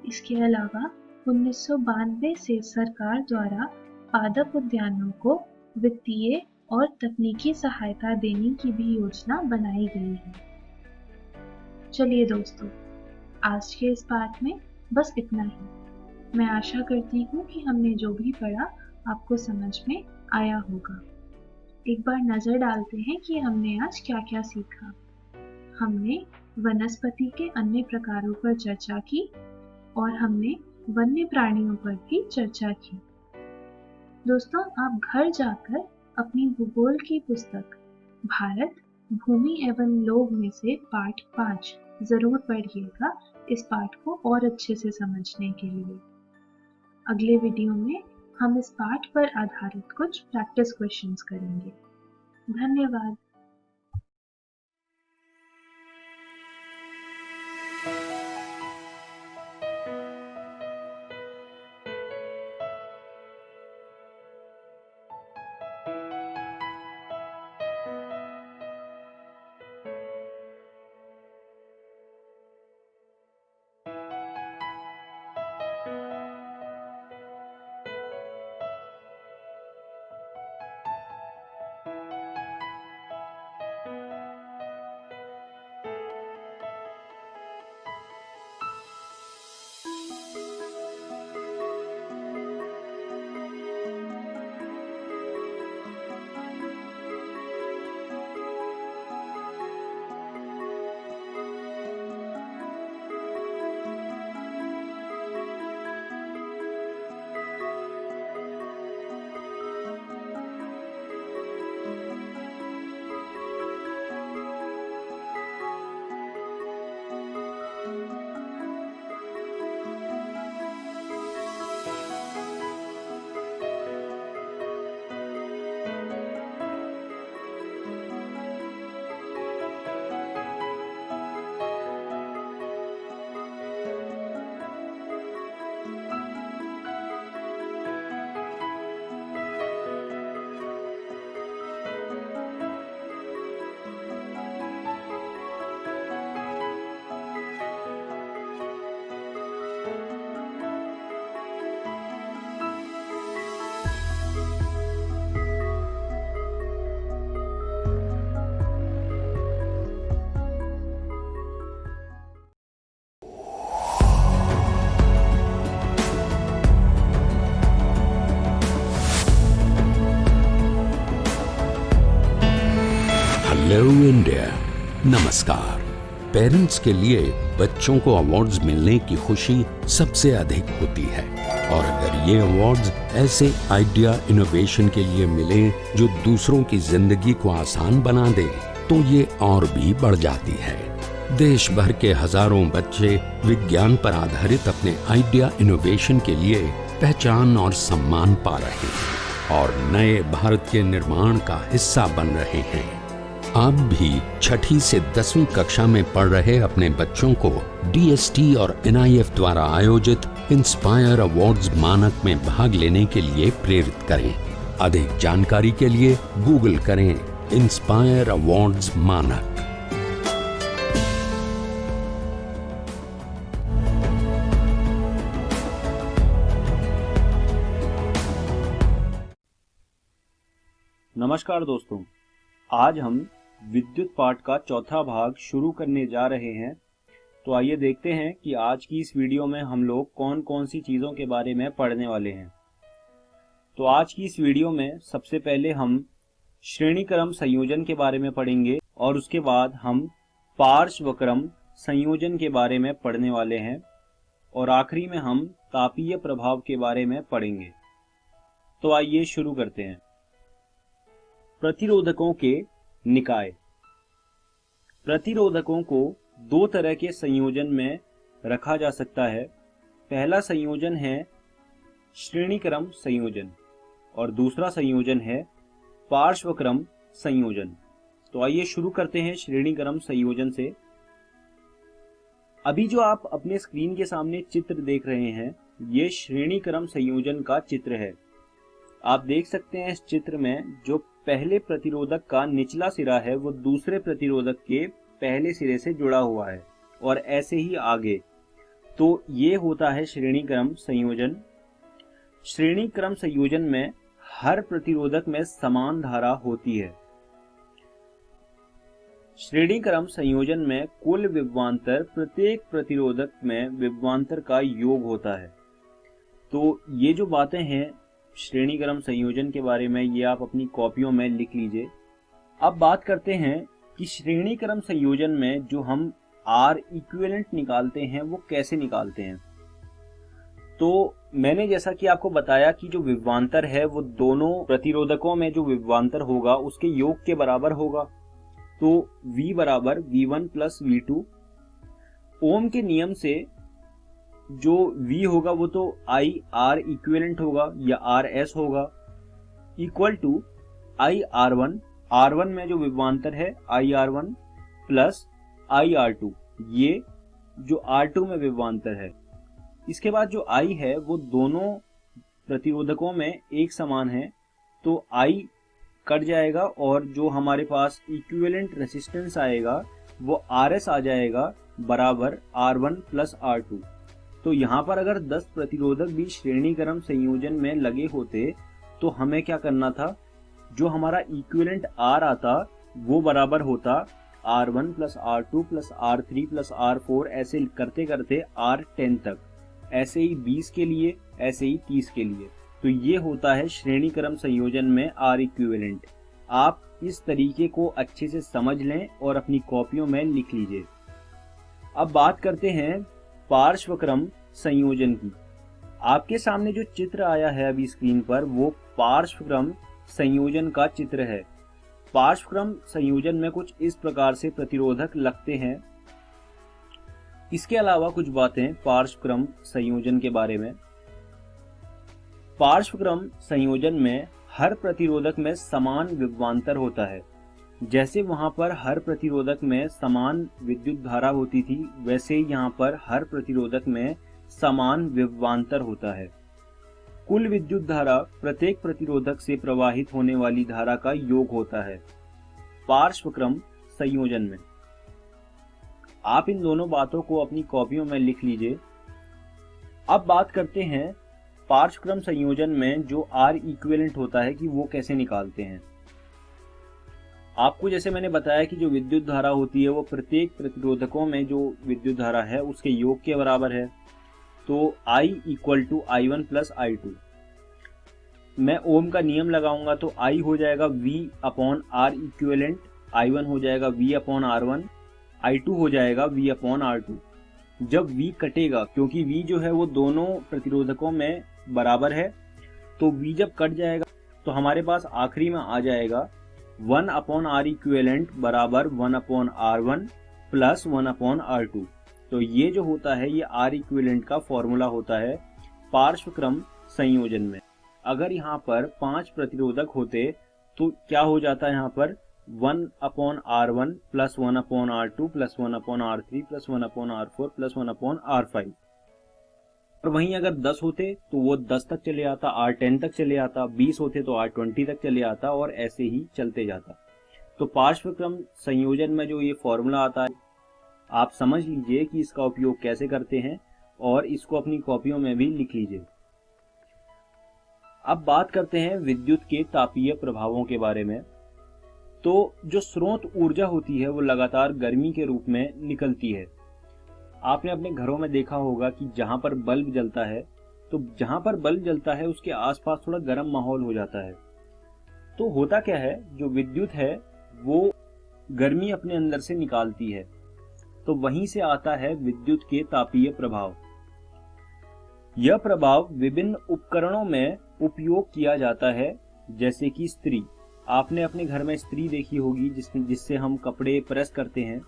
इसके अलावा 1992 से सरकार द्वारा पादप उद्यानों को वित्तीय और तकनीकी सहायता देने की भी योजना बनाई गई है। चलिए दोस्तों, आज के इस पाठ में बस इतना ही। मैं आशा करती हूँ कि हमने जो भी पढ़ा आपको समझ में आया होगा। एक बार नजर डालते हैं कि हमने आज क्या क्या सीखा। हमने वनस्पति के अन्य प्रकारों पर चर्चा की और हमने वन्य प्राणियों पर भी चर्चा की। दोस्तों, आप घर जाकर अपनी भूगोल की पुस्तक भारत, भूमि एवं लोक में से पाठ 5 जरूर पढ़िएगा, इस पाठ को और अच्छे से समझने के लिए। अगले वीडियो में हम इस पाठ पर आधारित कुछ प्रैक्टिस क्वेश्चंस करेंगे। धन्यवाद। हेलो इंडिया, नमस्कार। पेरेंट्स के लिए बच्चों को अवार्ड्स मिलने की खुशी सबसे अधिक होती है, और अगर ये अवार्ड्स ऐसे आइडिया इनोवेशन के लिए मिले जो दूसरों की जिंदगी को आसान बना दे, तो ये और भी बढ़ जाती है। देश भर के हजारों बच्चे विज्ञान पर आधारित अपने आइडिया इनोवेशन के लिए पहचान और सम्मान पा रहे हैं और नए भारत के निर्माण का हिस्सा बन रहे हैं। आप भी 6ठी से 10वीं कक्षा में पढ़ रहे अपने बच्चों को DST और NIF द्वारा आयोजित इंस्पायर अवार्ड्स मानक में भाग लेने के लिए प्रेरित करें। अधिक जानकारी के लिए गूगल करें इंस्पायर अवार्ड्स मानक। नमस्कार दोस्तों, आज हम विद्युत पाठ का चौथा भाग शुरू करने जा रहे हैं। तो आइए देखते हैं कि आज की इस वीडियो में हम लोग कौन कौन सी चीज़ों के बारे में पढ़ने वाले हैं। तो आज की इस वीडियो में सबसे पहले हम श्रेणीक्रम संयोजन के बारे में पढ़ेंगे और उसके बाद हम पार्श्वक्रम संयोजन के बारे में पढ़ने वाले हैं और आखिरी में हम तापीय प्रभाव के बारे में पढ़ेंगे। तो आइए शुरू करते हैं। प्रतिरोधकों के निकाय। प्रतिरोधकों को दो तरह के संयोजन में रखा जा सकता है। पहला संयोजन है श्रेणीक्रम संयोजन और दूसरा संयोजन है पार्श्वक्रम संयोजन। तो आइए शुरू करते हैं श्रेणीक्रम संयोजन से। अभी जो आप अपने स्क्रीन के सामने चित्र देख रहे हैं, ये श्रेणीक्रम संयोजन का चित्र है। आप देख सकते हैं इस चित्र में जो पहले प्रतिरोधक का निचला सिरा है वो दूसरे प्रतिरोधक के पहले सिरे से जुड़ा हुआ है और ऐसे ही आगे। तो ये होता है श्रेणीक्रम संयोजन। श्रेणीक्रम संयोजन में हर प्रतिरोधक में समान धारा होती है। श्रेणीक्रम संयोजन में कुल विभवांतर प्रत्येक प्रतिरोधक में विभवांतर का योग होता है। तो ये जो बातें हैं श्रेणीक्रम संयोजन के बारे में, ये आप अपनी कॉपियों में लिख लीजिए। अब बात करते हैं कि श्रेणीक्रम संयोजन में जो हम R इक्विवेलेंट निकालते हैं वो कैसे निकालते हैं। तो मैंने जैसा कि आपको बताया कि जो विभवांतर है वो दोनों प्रतिरोधकों में जो विभवांतर होगा उसके योग के बराबर होगा। तो V बराबर V1 प्लस V2। ओम के नियम से जो V होगा वो तो I R इक्विवेलेंट होगा या RS होगा, equal to I R1। R1 में जो विभवांतर है I R1 plus I R2, ये जो R2 में विभवांतर है। इसके बाद जो I है वो दोनों प्रतिरोधकों में एक समान है, तो I कट जाएगा और जो हमारे पास इक्विवेलेंट रेसिस्टेंस आएगा वो RS आ जाएगा बराबर R1 प्लस R2। तो यहाँ पर अगर 10 प्रतिरोधक भी श्रेणीक्रम संयोजन में लगे होते तो हमें क्या करना था, जो हमारा इक्विवेलेंट R आता वो बराबर होता R1 plus R2 plus R3 plus R4, ऐसे करते करते R10 तक, ऐसे ही 20 के लिए, ऐसे ही 30 के लिए। तो ये होता है श्रेणीक्रम संयोजन में R इक्विवेलेंट। आप इस तरीके को अच्छे से समझ लें और अपनी कॉपियों में लिख लीजिए। अब बात करते हैं पार्श्वक्रम संयोजन की। आपके सामने जो चित्र आया है अभी स्क्रीन पर वो पार्श्वक्रम संयोजन का चित्र है। पार्श्वक्रम संयोजन में कुछ इस प्रकार से प्रतिरोधक लगते हैं। इसके अलावा कुछ बातें पार्श्वक्रम संयोजन के बारे में। पार्श्वक्रम संयोजन में हर प्रतिरोधक में समान विभवांतर होता है। जैसे वहां पर हर प्रतिरोधक में समान विद्युत धारा होती थी, वैसे ही यहाँ पर हर प्रतिरोधक में समान विभवांतर होता है। कुल विद्युत धारा प्रत्येक प्रतिरोधक से प्रवाहित होने वाली धारा का योग होता है पार्श्वक्रम संयोजन में। आप इन दोनों बातों को अपनी कॉपियों में लिख लीजिए। अब बात करते हैं पार्श्वक्रम संयोजन में जो R इक्विवेलेंट होता है कि वो कैसे निकालते हैं। आपको जैसे मैंने बताया कि जो विद्युत धारा होती है वो प्रत्येक प्रतिरोधकों में जो विद्युत धारा है उसके योग के बराबर है। तो I equal to I1 plus I2। मैं ओम का नियम लगाऊंगा तो I हो जाएगा V upon R equivalent. I1 हो जाएगा V/R1, I2 हो जाएगा V/R2। जब V कटेगा, क्योंकि V जो है वो दोनों प्रतिरोधकों में बराबर है, तो V जब कट जाएगा तो हमारे पास आखिरी में आ जाएगा 1/R इक्विवेलेंट बराबर 1/R1 प्लस 1/R2। तो ये जो होता है ये R इक्विवेलेंट का फॉर्मूला होता है पार्श्वक्रम संयोजन में। अगर यहाँ पर 5 प्रतिरोधक होते तो क्या हो जाता है, यहाँ पर 1/R1 plus 1/R2 plus 1/R3 plus 1/R4 plus 1/R5। और वहीं अगर 10 होते तो वो 10 तक चले आता, R10 तक चले आता, 20 होते तो R20 तक चले आता और ऐसे ही चलते जाता। तो पार्श्वक्रम संयोजन में जो ये फॉर्मूला आता है आप समझ लीजिए कि इसका उपयोग कैसे करते हैं और इसको अपनी कॉपियों में भी लिख लीजिए। अब बात करते हैं विद्युत के तापीय प्रभावों के बारे में। तो जो स्रोत ऊर्जा होती है वो लगातार गर्मी के रूप में निकलती है। आपने अपने घरों में देखा होगा कि जहां पर बल्ब जलता है तो जहां पर बल्ब जलता है उसके आसपास थोड़ा गर्म माहौल हो जाता है। तो होता क्या है, जो विद्युत है वो गर्मी अपने अंदर से निकालती है, तो वहीं से आता है विद्युत के तापीय प्रभाव। यह प्रभाव विभिन्न उपकरणों में उपयोग किया जाता है, जैसे कि इस्त्री। आपने अपने घर में इस्त्री देखी होगी जिससे हम कपड़े प्रेस करते हैं,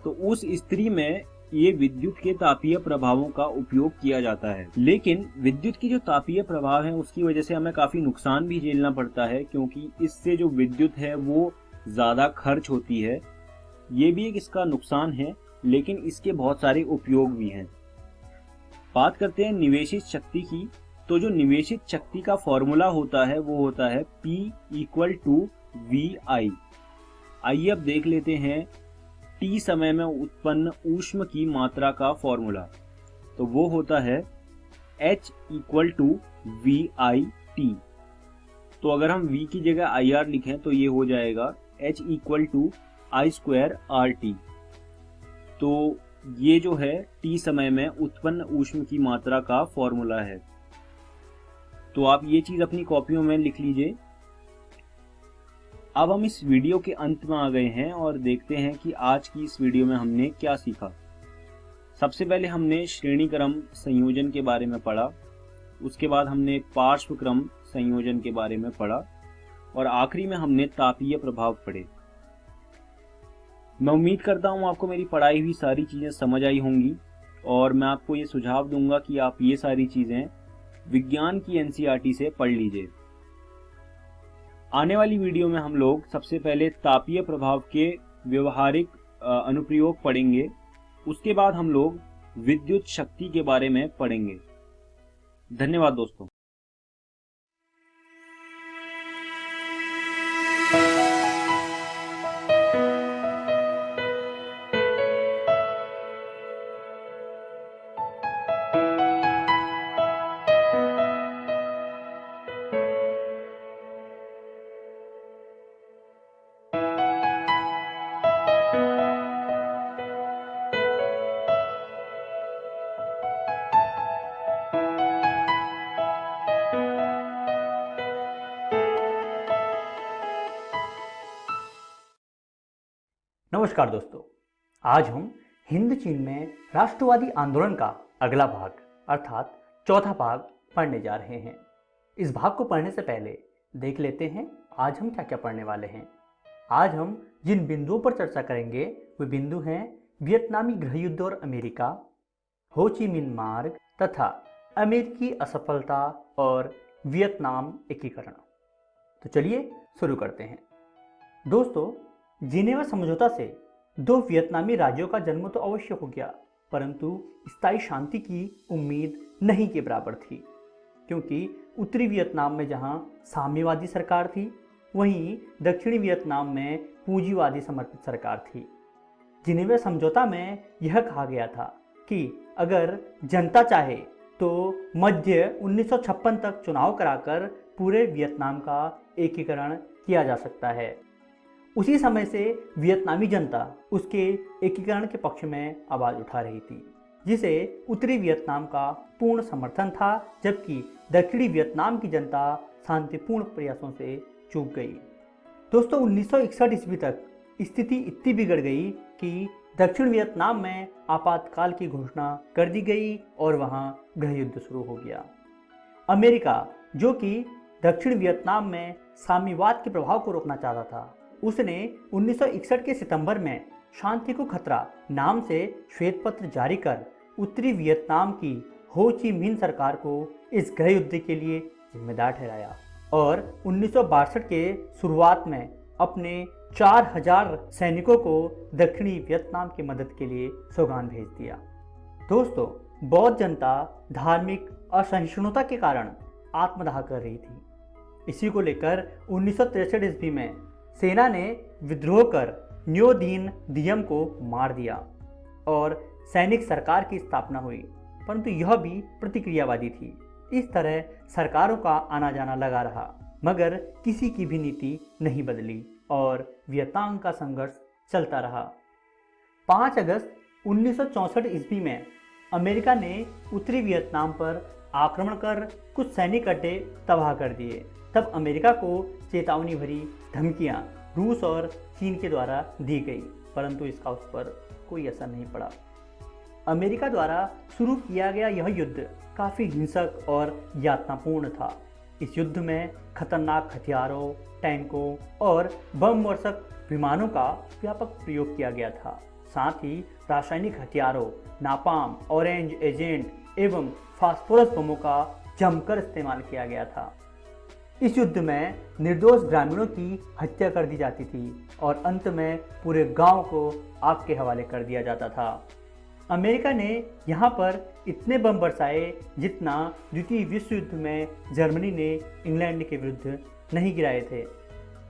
तो उस इस्त्री में ये विद्युत के तापीय प्रभावों का उपयोग किया जाता है। लेकिन विद्युत की जो तापीय प्रभाव है उसकी वजह से हमें काफी नुकसान भी झेलना पड़ता है, क्योंकि इससे जो विद्युत है वो ज्यादा खर्च होती है। ये भी एक इसका नुकसान है, लेकिन इसके बहुत सारे उपयोग भी हैं। बात करते हैं निवेशित शक्ति की। तो जो निवेशित शक्ति का फॉर्मूला होता है वो होता है P = VI। आइए अब देख लेते हैं T समय में उत्पन्न ऊष्मा की मात्रा का फॉर्मूला। तो वो होता है H = VIT। तो अगर हम V की जगह IR लिखें तो ये हो जाएगा H = I²RT। तो ये जो है T समय में उत्पन्न ऊष्मा की मात्रा का फॉर्मूला है। तो आप ये चीज अपनी कॉपियों में लिख लीजिए। अब हम इस वीडियो के अंत में आ गए हैं और देखते हैं कि आज की इस वीडियो में हमने क्या सीखा। सबसे पहले हमने श्रेणीक्रम संयोजन के बारे में पढ़ा, उसके बाद हमने पार्श्वक्रम संयोजन के बारे में पढ़ा और आखिरी में हमने तापीय प्रभाव पढ़े। मैं उम्मीद करता हूँ आपको मेरी पढ़ाई हुई सारी चीज़ें समझ आई होंगी और मैं आपको ये सुझाव दूंगा कि आप ये सारी चीज़ें विज्ञान की NCERT से पढ़ लीजिए। आने वाली वीडियो में हम लोग सबसे पहले तापीय प्रभाव के व्यवहारिक अनुप्रयोग पढ़ेंगे, उसके बाद हम लोग विद्युत शक्ति के बारे में पढ़ेंगे। धन्यवाद दोस्तों। नमस्कार दोस्तों, आज हम हिंद चीन में राष्ट्रवादी आंदोलन का अगला भाग अर्थात चौथा भाग पढ़ने जा रहे हैं। इस भाग को पढ़ने से पहले देख लेते हैं आज हम क्या क्या पढ़ने वाले हैं। आज हम जिन बिंदुओं पर चर्चा करेंगे वे बिंदु हैं वियतनामी गृहयुद्ध और अमेरिका, हो ची मिन्ह मार्ग तथा अमेरिकी असफलता और वियतनाम एकीकरण। तो चलिए शुरू करते हैं। दोस्तों, जिनेवा समझौता से दो वियतनामी राज्यों का जन्म तो अवश्य हो गया, परंतु स्थायी शांति की उम्मीद नहीं के बराबर थी, क्योंकि उत्तरी वियतनाम में जहां साम्यवादी सरकार थी, वहीं दक्षिणी वियतनाम में पूंजीवादी समर्थित सरकार थी। जिनेवा समझौता में यह कहा गया था कि अगर जनता चाहे तो मध्य 1956 तक चुनाव कराकर पूरे वियतनाम का एकीकरण किया जा सकता है। उसी समय से वियतनामी जनता उसके एकीकरण के पक्ष में आवाज उठा रही थी, जिसे उत्तरी वियतनाम का पूर्ण समर्थन था, जबकि दक्षिणी वियतनाम की जनता शांतिपूर्ण प्रयासों से चूक गई। दोस्तों, 1961 ईस्वी तक स्थिति इतनी बिगड़ गई कि दक्षिण वियतनाम में आपातकाल की घोषणा कर दी गई और वहां गृह युद्ध शुरू हो गया। अमेरिका, जो कि दक्षिण वियतनाम में साम्यवाद के प्रभाव को रोकना चाहता था, उसने 1961 के सितंबर में शांति को खतरा नाम से श्वेत पत्र जारी कर उत्तरी वियतनाम की हो ची मिन्ह सरकार को इस गृह युद्ध के लिए जिम्मेदार ठहराया और 1962 के शुरुआत में अपने 4000 सैनिकों को दक्षिणी वियतनाम की मदद के लिए सौगान भेज दिया। दोस्तों, बौद्ध जनता धार्मिक असहिष्णुता के कारण आत्मदाह कर रही थी। इसी को लेकर 1963 ईस्वी में सेना ने विद्रोह कर न्यो दीन दियम को मार दिया और सैनिक सरकार की स्थापना हुई, परंतु यह भी प्रतिक्रियावादी थी। इस तरह सरकारों का आना जाना लगा रहा, मगर किसी की भी नीति नहीं बदली और वियतनाम का संघर्ष चलता रहा। 5 अगस्त 1964 ईस्वी में अमेरिका ने उत्तरी वियतनाम पर आक्रमण कर कुछ सैनिक अड्डे तबाह कर दिए। तब अमेरिका को चेतावनी भरी धमकियां रूस और चीन के द्वारा दी गई, परंतु इसका उस पर कोई असर नहीं पड़ा। अमेरिका द्वारा शुरू किया गया यह युद्ध काफ़ी हिंसक और यातनापूर्ण था। इस युद्ध में खतरनाक हथियारों, टैंकों और बम वर्षक विमानों का व्यापक प्रयोग किया गया था। साथ ही रासायनिक हथियारों, नापाम, ऑरेंज एजेंट एवं फास्फोरस बमों का जमकर इस्तेमाल किया गया था। इस युद्ध में निर्दोष ग्रामीणों की हत्या कर दी जाती थी और अंत में पूरे गांव को आग के हवाले कर दिया जाता था। अमेरिका ने यहाँ पर इतने बम बरसाए जितना द्वितीय विश्व युद्ध में जर्मनी ने इंग्लैंड के विरुद्ध नहीं गिराए थे।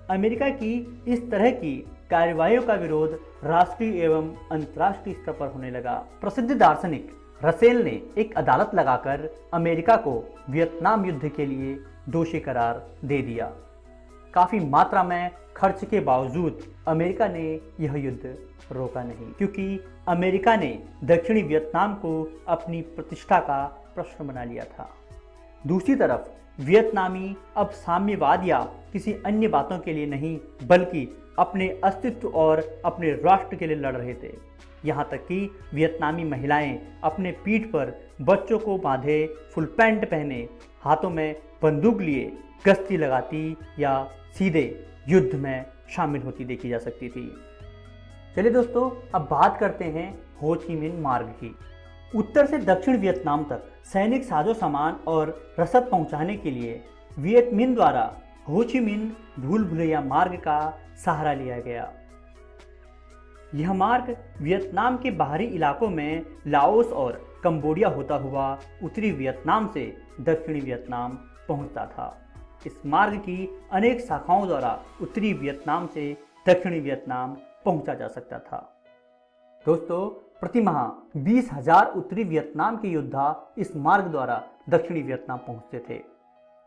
अमेरिका की इस तरह की कार्रवाइयों का विरोध राष्ट्रीय एवं अंतर्राष्ट्रीय स्तर पर होने लगा। प्रसिद्ध दार्शनिक रसेल ने एक अदालत लगाकर अमेरिका को वियतनाम युद्ध के लिए दोषी करार दे दिया। काफ़ी मात्रा में खर्च के बावजूद अमेरिका ने यह युद्ध रोका नहीं, क्योंकि अमेरिका ने दक्षिणी वियतनाम को अपनी प्रतिष्ठा का प्रश्न बना लिया था। दूसरी तरफ वियतनामी अब साम्यवाद या किसी अन्य बातों के लिए नहीं, बल्कि अपने अस्तित्व और अपने राष्ट्र के लिए लड़ रहे थे। यहाँ तक कि वियतनामी महिलाएं अपने पीठ पर बच्चों को बांधे, फुल पैंट पहने, हाथों में बंदूक लिए गश्ती लगाती या सीधे युद्ध में शामिल होती देखी जा सकती थी। चलिए दोस्तों, अब बात करते हैं हो ची मिन्ह मार्ग की। उत्तर से दक्षिण वियतनाम तक सैनिक साजो सामान और रसद पहुंचाने के लिए वियत मिन्ह द्वारा हो ची मिन्ह भूल भुलैया मार्ग का सहारा लिया गया। यह मार्ग वियतनाम के बाहरी इलाकों में लाओस और कंबोडिया होता हुआ उत्तरी वियतनाम से दक्षिणी वियतनाम पहुंचता था। इस मार्ग की अनेक शाखाओं द्वारा उत्तरी वियतनाम से दक्षिणी वियतनाम पहुंचा जा सकता था। दोस्तों, प्रतिमाह 20,000 उत्तरी वियतनाम के योद्धा इस मार्ग द्वारा दक्षिणी वियतनाम पहुंचते थे।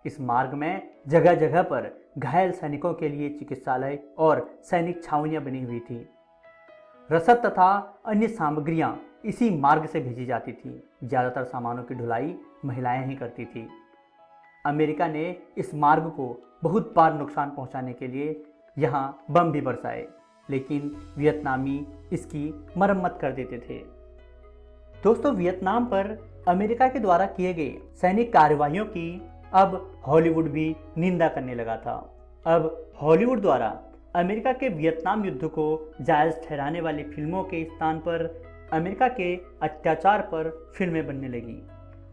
इस मार्ग में जगह जगह पर घायल सैनिकों के लिए चिकित्सालय और सैनिक छावनियां बनी हुई थी। रसद तथा अन्य सामग्रियां इसी मार्ग से भेजी जाती थी। ज़्यादातर सामानों की ढुलाई महिलाएं ही करती थी। अमेरिका ने इस मार्ग को बहुत बार नुकसान पहुंचाने के लिए यहाँ बम भी बरसाए, लेकिन वियतनामी इसकी मरम्मत कर देते थे। दोस्तों, वियतनाम पर अमेरिका के द्वारा किए गए सैनिक कार्रवाइयों की अब हॉलीवुड भी निंदा करने लगा था। अब हॉलीवुड द्वारा अमेरिका के वियतनाम युद्ध को जायज़ ठहराने वाली फिल्मों के स्थान पर अमेरिका के अत्याचार पर फिल्में बनने लगी।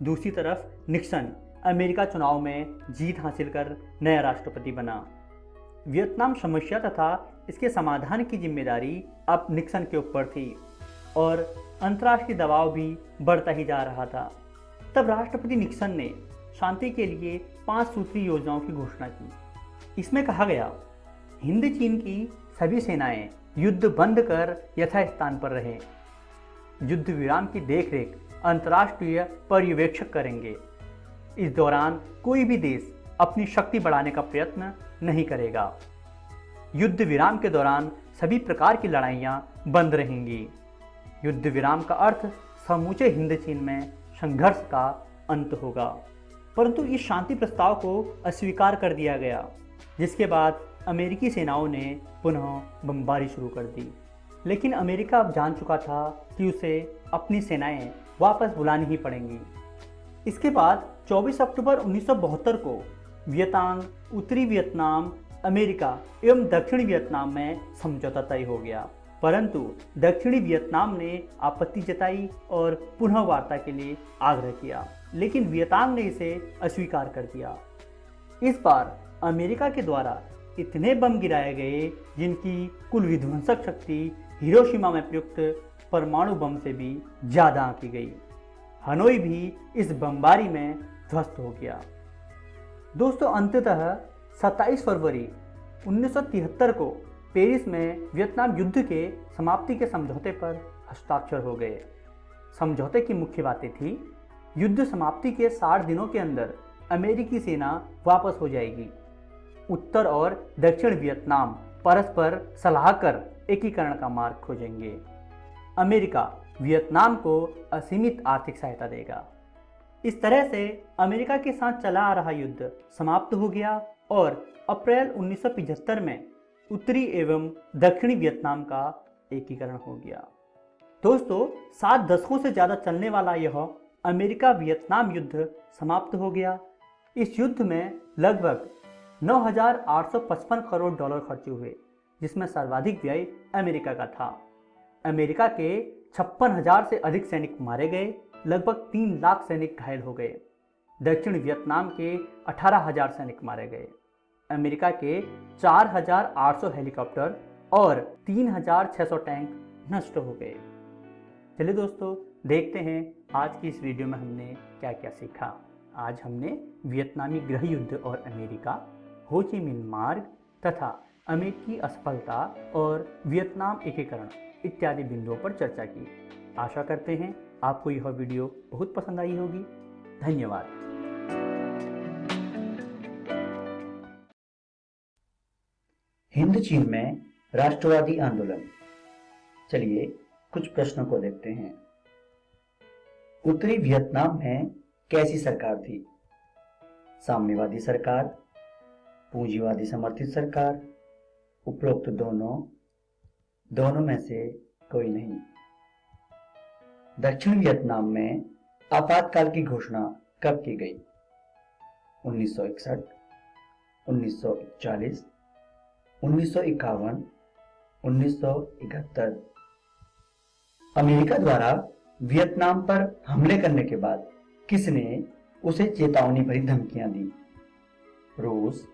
दूसरी तरफ निक्सन अमेरिका चुनाव में जीत हासिल कर नया राष्ट्रपति बना। वियतनाम समस्या तथा इसके समाधान की जिम्मेदारी अब निक्सन के ऊपर थी और अंतर्राष्ट्रीय दबाव भी बढ़ता ही जा रहा था। तब राष्ट्रपति निक्सन ने शांति के लिए 5 सूत्री योजनाओं की घोषणा की। इसमें कहा गया, हिंद चीन की सभी सेनाएं युद्ध बंद कर यथास्थान पर रहें। युद्ध विराम की देखरेख अंतर्राष्ट्रीय पर्यवेक्षक करेंगे। इस दौरान कोई भी देश अपनी शक्ति बढ़ाने का प्रयत्न नहीं करेगा। युद्ध विराम के दौरान सभी प्रकार की लड़ाइयाँ बंद रहेंगी। युद्ध विराम का अर्थ समूचे हिंद चीन में संघर्ष का अंत होगा। परंतु इस शांति प्रस्ताव को अस्वीकार कर दिया गया, जिसके बाद अमेरिकी सेनाओं ने पुनः बमबारी शुरू कर दी, लेकिन अमेरिका अब जान चुका था कि उसे अपनी सेनाएं वापस बुलानी ही पड़ेंगी। इसके बाद 24 अक्टूबर 1972 को वियतनाम, उत्तरी वियतनाम, अमेरिका एवं दक्षिणी वियतनाम में समझौता तय हो गया, परंतु दक्षिणी वियतनाम ने आपत्ति जताई और पुनः वार्ता के लिए आग्रह किया, लेकिन वियतनाम ने इसे अस्वीकार कर दिया। इस बार अमेरिका के द्वारा इतने बम गिराए गए जिनकी कुल विध्वंसक शक्ति हिरोशिमा में प्रयुक्त परमाणु बम से भी ज़्यादा आंकी गई। हनोई भी इस बमबारी में ध्वस्त हो गया। दोस्तों, अंततः 27 फरवरी 1973 को पेरिस में वियतनाम युद्ध के समाप्ति के समझौते पर हस्ताक्षर हो गए। समझौते की मुख्य बातें थी, युद्ध समाप्ति के 60 दिनों के अंदर अमेरिकी सेना वापस हो जाएगी। उत्तर और दक्षिण वियतनाम परस्पर सलाह कर एकीकरण का मार्ग खोजेंगे। अमेरिका वियतनाम को असीमित आर्थिक सहायता देगा। इस तरह से अमेरिका के साथ चला आ रहा युद्ध समाप्त हो गया और अप्रैल 1975 में उत्तरी एवं दक्षिणी वियतनाम का एकीकरण हो गया। दोस्तों, 7 दशकों से ज़्यादा चलने वाला यह अमेरिका वियतनाम युद्ध समाप्त हो गया। इस युद्ध में लगभग 9,855 करोड़ डॉलर खर्च हुए, जिसमें सर्वाधिक व्यय अमेरिका का था। अमेरिका के 56,000 से अधिक सैनिक मारे गए, लगभग 3 लाख सैनिक घायल हो गए। दक्षिण वियतनाम के 18,000 सैनिक मारे गए। अमेरिका के 4,800 हेलीकॉप्टर और 3,600 टैंक नष्ट हो गए। चलिए दोस्तों, देखते हैं आज की इस वीडियो में हमने क्या क्या सीखा। आज हमने वियतनामी गृह युद्ध और अमेरिका, हो ची मिन्ह मार्ग तथा अमेरिकी असफलता और वियतनाम एकीकरण इत्यादि बिंदुओं पर चर्चा की। आशा करते हैं आपको यह वीडियो बहुत पसंद आई होगी। धन्यवाद। हिंद चीन में राष्ट्रवादी आंदोलन। चलिए कुछ प्रश्नों को देखते हैं। उत्तरी वियतनाम में कैसी सरकार थी? साम्यवादी सरकार, पूंजीवादी समर्थित सरकार, उपरोक्त दोनों में से कोई नहीं। दक्षिण वियतनाम में आपातकाल की घोषणा कब की गई? 1961, 1941, 1951, 1971। अमेरिका द्वारा वियतनाम पर हमले करने के बाद किसने उसे चेतावनी भरी धमकियां दी? रूस,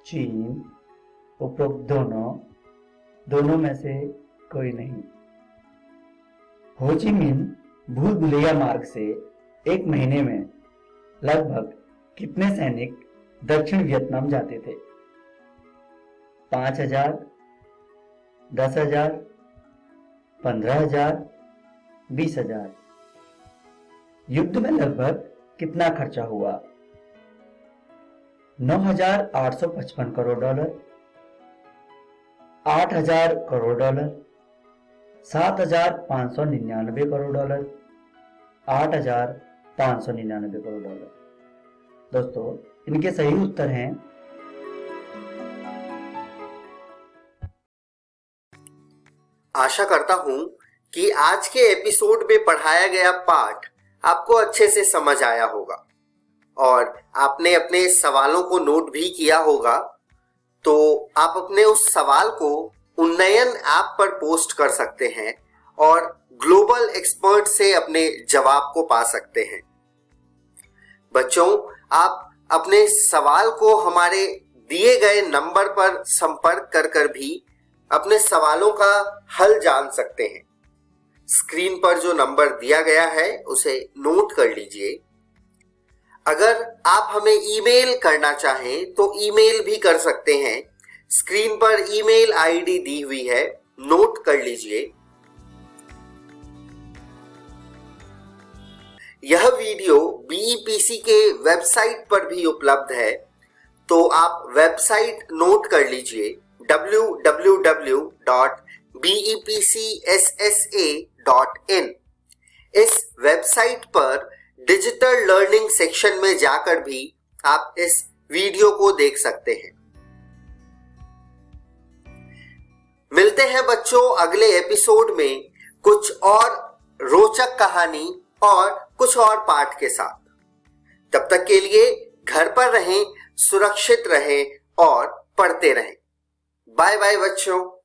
चीन, उपरोक्त दोनों में से कोई नहीं। हो ची मिन्ह भूल भुलैया मार्ग से एक महीने में लगभग कितने सैनिक दक्षिण वियतनाम जाते थे? 5,000, 10,000, 15,000, 20,000। युद्ध में लगभग कितना खर्चा हुआ? 9,855 crore dollar, 8,000 crore dollar, 7,599 crore dollar, 8,599 crore dollar. दोस्तों, इनके सही उत्तर हैं आशा करता हूं कि आज के एपिसोड में पढ़ाया गया पाठ आपको अच्छे से समझ आया होगा और आपने अपने सवालों को नोट भी किया होगा। तो आप अपने उस सवाल को उन्नयन ऐप पर पोस्ट कर सकते हैं और ग्लोबल एक्सपर्ट से अपने जवाब को पा सकते हैं। बच्चों, आप अपने सवाल को हमारे दिए गए नंबर पर संपर्क कर भी अपने सवालों का हल जान सकते हैं। स्क्रीन पर जो नंबर दिया गया है उसे नोट कर लीजिए। अगर आप हमें ईमेल करना चाहें तो ईमेल भी कर सकते हैं। स्क्रीन पर ईमेल आईडी दी हुई है, नोट कर लीजिए। यह वीडियो बीईपीसी के वेबसाइट पर भी उपलब्ध है, तो आप वेबसाइट नोट कर लीजिए www.bepcssa.in। इस वेबसाइट पर डिजिटल लर्निंग सेक्शन में जाकर भी आप इस वीडियो को देख सकते हैं। मिलते हैं बच्चों अगले एपिसोड में कुछ और रोचक कहानी और कुछ और पाठ के साथ। तब तक के लिए घर पर रहें, सुरक्षित रहें और पढ़ते रहें। बाय बाय बच्चों।